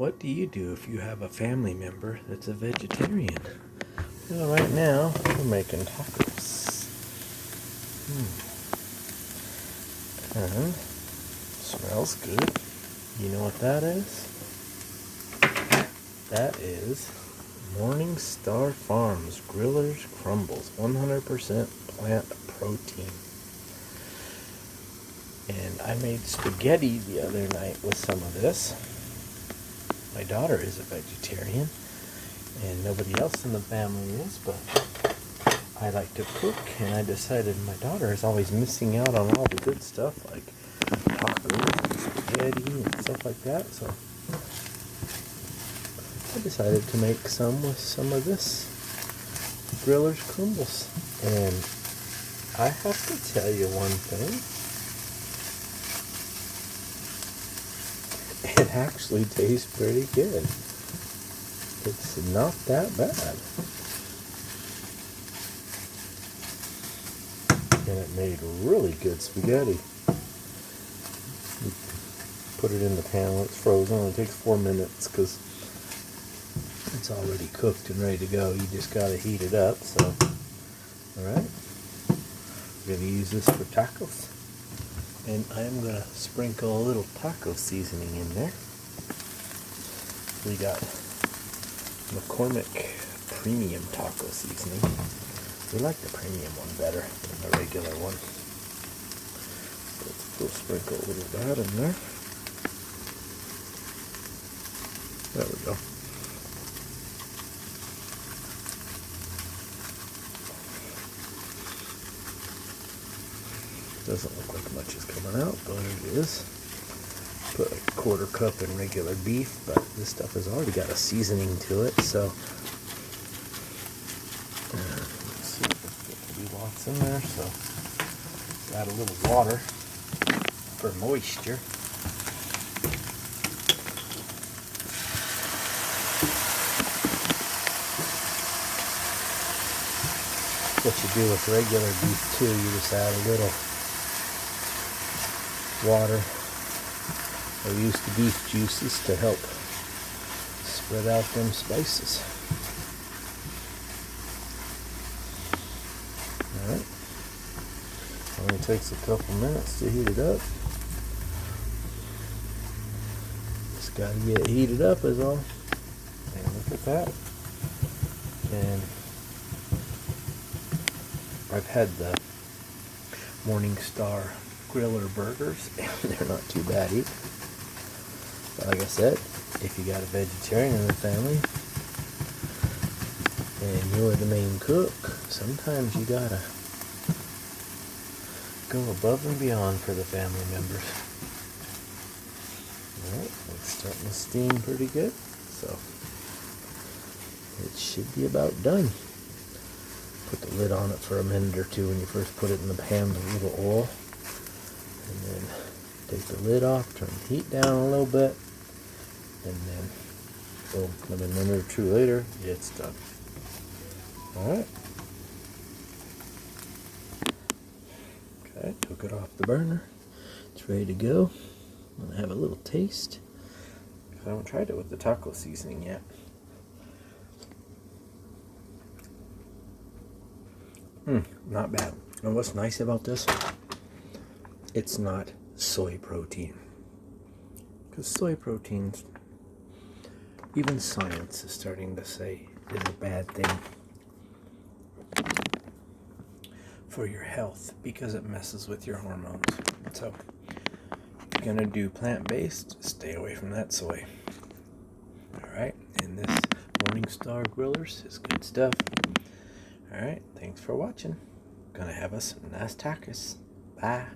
What do you do if you have a family member that's a vegetarian? Well, right now we're making tacos. And smells good. You know what that is? That is Morning Star Farms Grillers Crumbles, 100% plant protein. And I made spaghetti the other night with some of this. My daughter is a vegetarian, and nobody else in the family is, but I like to cook, and I decided my daughter is always missing out on all the good stuff, like tacos and spaghetti and stuff like that, so I decided to make some with some of this Griller's Crumbles. And I have to tell you one thing. It actually tastes pretty good. It's not that bad. And it made really good spaghetti. You put it in the pan when it's frozen. It only takes 4 minutes because it's already cooked and ready to go. You just gotta heat it up. So, alright. We're gonna use this for tacos. And I'm going to sprinkle a little taco seasoning in there. We got McCormick Premium Taco Seasoning. We like the premium one better than the regular one. So let's sprinkle a little of that in there. There we go. Doesn't look like much is coming out, but it is. Put a 1/4 cup in regular beef, but this stuff has already got a seasoning to it, so let's see, there'll be lots in there, so add a little water for moisture. What you do with regular beef too, you just add a little water or use the beef juices to help spread out them spices. Alright. Only takes a couple minutes to heat it up. Just gotta get it heated up is all. And look at that. And I've had the Morning Star Griller burgers, and they're not too bad either. But like I said, if you got a vegetarian in the family and you're the main cook, sometimes you gotta go above and beyond for the family members. Alright, it's starting to steam pretty good, so it should be about done. Put the lid on it for a minute or two when you first put it in the pan with a little oil. And then take the lid off, turn the heat down a little bit, and then, boom, maybe a minute or two later, it's done. Alright. Okay, took it off the burner. It's ready to go. I'm going to have a little taste. I haven't tried it with the taco seasoning yet. Not bad. And what's nice about this? It's not soy protein. Because soy proteins, even science is starting to say, is a bad thing for your health because it messes with your hormones. So, if you're going to do plant-based, stay away from that soy. Alright, and this Morning Star Grillers is good stuff. Alright, thanks for watching. Gonna have us some nice tacos. Bye.